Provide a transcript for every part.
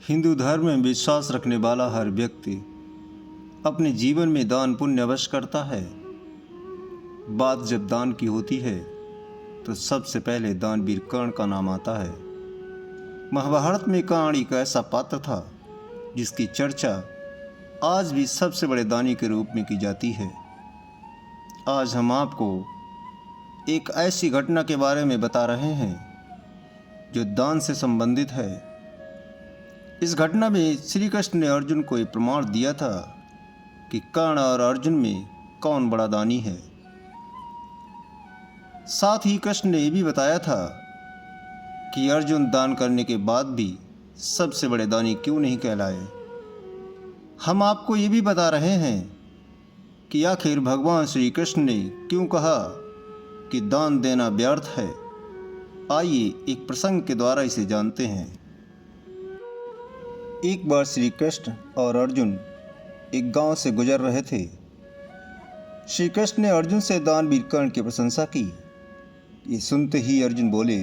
हिंदू धर्म में विश्वास रखने वाला हर व्यक्ति अपने जीवन में दान पुण्य अवश्य करता है। बात जब दान की होती है तो सबसे पहले दानवीर कर्ण का नाम आता है। महाभारत में कर्ण एक ऐसा पात्र था जिसकी चर्चा आज भी सबसे बड़े दानी के रूप में की जाती है। आज हम आपको एक ऐसी घटना के बारे में बता रहे हैं जो दान से संबंधित है। इस घटना में श्री कृष्ण ने अर्जुन को एक प्रमाण दिया था कि कर्ण और अर्जुन में कौन बड़ा दानी है। साथ ही कृष्ण ने यह भी बताया था कि अर्जुन दान करने के बाद भी सबसे बड़े दानी क्यों नहीं कहलाए। हम आपको ये भी बता रहे हैं कि आखिर भगवान श्री कृष्ण ने क्यों कहा कि दान देना व्यर्थ है। आइए एक प्रसंग के द्वारा इसे जानते हैं। एक बार श्री कृष्ण और अर्जुन एक गांव से गुजर रहे थे। श्री कृष्ण ने अर्जुन से दानवीर कर्ण की प्रशंसा की। ये सुनते ही अर्जुन बोले,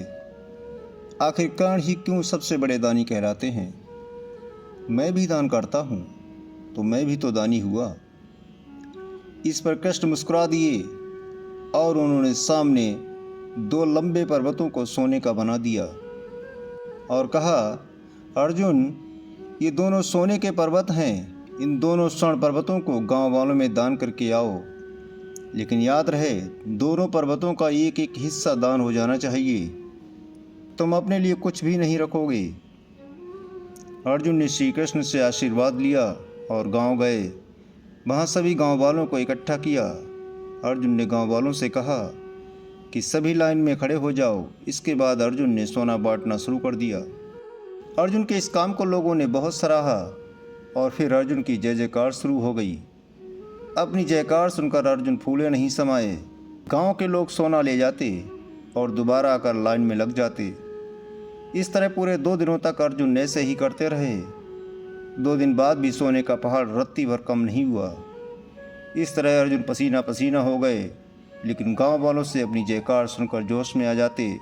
आखिर कर्ण ही क्यों सबसे बड़े दानी कहलाते हैं। मैं भी दान करता हूँ तो मैं भी तो दानी हुआ। इस पर कृष्ण मुस्कुरा दिए और उन्होंने सामने दो लंबे पर्वतों को सोने का बना दिया और कहा, अर्जुन ये दोनों सोने के पर्वत हैं। इन दोनों स्वर्ण पर्वतों को गांव वालों में दान करके आओ, लेकिन याद रहे दोनों पर्वतों का एक एक हिस्सा दान हो जाना चाहिए। तुम अपने लिए कुछ भी नहीं रखोगे। अर्जुन ने श्री कृष्ण से आशीर्वाद लिया और गांव गए। वहां सभी गांव वालों को इकट्ठा किया। अर्जुन ने गांव वालों से कहा कि सभी लाइन में खड़े हो जाओ। इसके बाद अर्जुन ने सोना बांटना शुरू कर दिया। अर्जुन के इस काम को लोगों ने बहुत सराहा और फिर अर्जुन की जय जयकार शुरू हो गई। अपनी जयकार सुनकर अर्जुन फूले नहीं समाये। गांव के लोग सोना ले जाते और दोबारा आकर लाइन में लग जाते। इस तरह पूरे 2 दिनों तक अर्जुन ऐसे ही करते रहे। 2 दिन बाद भी सोने का पहाड़ रत्ती भर कम नहीं हुआ। इस तरह अर्जुन पसीना पसीना हो गए, लेकिन गांव वालों से अपनी जयकार सुनकर जोश में आ जाते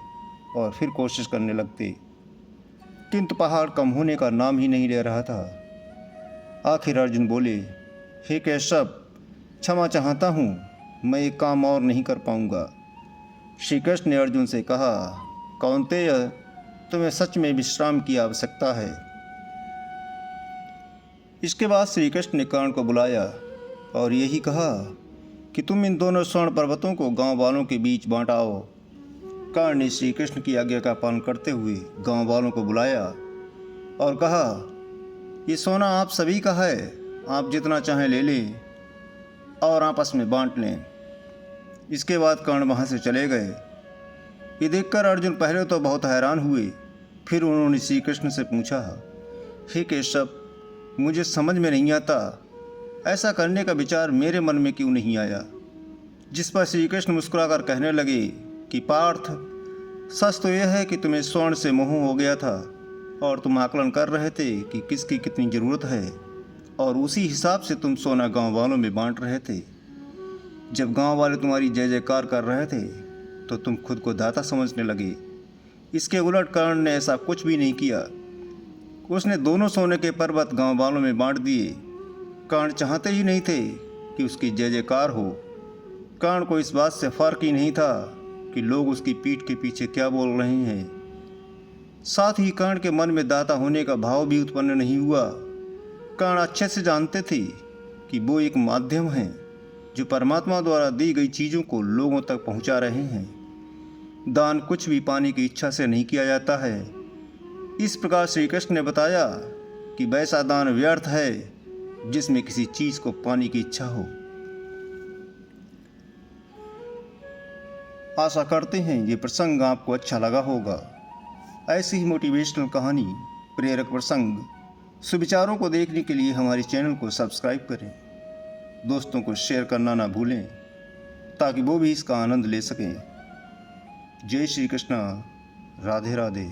और फिर कोशिश करने लगते, किंतु पहाड़ कम होने का नाम ही नहीं ले रहा था। आखिर अर्जुन बोले, हे केशव, क्षमा चाहता हूँ, मैं एक काम और नहीं कर पाऊँगा। श्री कृष्ण ने अर्जुन से कहा, कौन्तेय, तुम्हें सच में विश्राम की आवश्यकता है। इसके बाद श्री कृष्ण ने कर्ण को बुलाया और यही कहा कि तुम इन दोनों स्वर्ण पर्वतों को गांव वालों के बीच बांट आओ। कर्ण ने श्री कृष्ण की आज्ञा का पालन करते हुए गांव वालों को बुलाया और कहा, ये सोना आप सभी का है, आप जितना चाहें ले लें और आपस में बांट लें। इसके बाद कर्ण वहाँ से चले गए। ये देखकर अर्जुन पहले तो बहुत हैरान हुए। फिर उन्होंने श्री कृष्ण से पूछा, हे केशव, मुझे समझ में नहीं आता, ऐसा करने का विचार मेरे मन में क्यों नहीं आया। जिस पर श्री कृष्ण मुस्कुराकर कहने लगे कि पार्थ, सच तो यह है कि तुम्हें स्वर्ण से मोह हो गया था और तुम आकलन कर रहे थे कि किसकी कितनी ज़रूरत है और उसी हिसाब से तुम सोना गांव वालों में बांट रहे थे। जब गांव वाले तुम्हारी जय जयकार कर रहे थे तो तुम खुद को दाता समझने लगे। इसके उलट कर्ण ने ऐसा कुछ भी नहीं किया। उसने दोनों सोने के पर्वत गांव वालों में बांट दिए। कर्ण चाहते ही नहीं थे कि उसकी जय जयकार हो। कर्ण को इस बात से फर्क ही नहीं था कि लोग उसकी पीठ के पीछे क्या बोल रहे हैं। साथ ही कर्ण के मन में दाता होने का भाव भी उत्पन्न नहीं हुआ। कर्ण अच्छे से जानते थे कि वो एक माध्यम है जो परमात्मा द्वारा दी गई चीज़ों को लोगों तक पहुंचा रहे हैं। दान कुछ भी पाने की इच्छा से नहीं किया जाता है। इस प्रकार श्री कृष्ण ने बताया कि वैसा दान व्यर्थ है जिसमें किसी चीज़ को पाने की इच्छा हो। आशा करते हैं ये प्रसंग आपको अच्छा लगा होगा। ऐसी ही मोटिवेशनल कहानी, प्रेरक प्रसंग, सुविचारों को देखने के लिए हमारे चैनल को सब्सक्राइब करें। दोस्तों को शेयर करना ना भूलें ताकि वो भी इसका आनंद ले सकें। जय श्री कृष्णा, राधे राधे।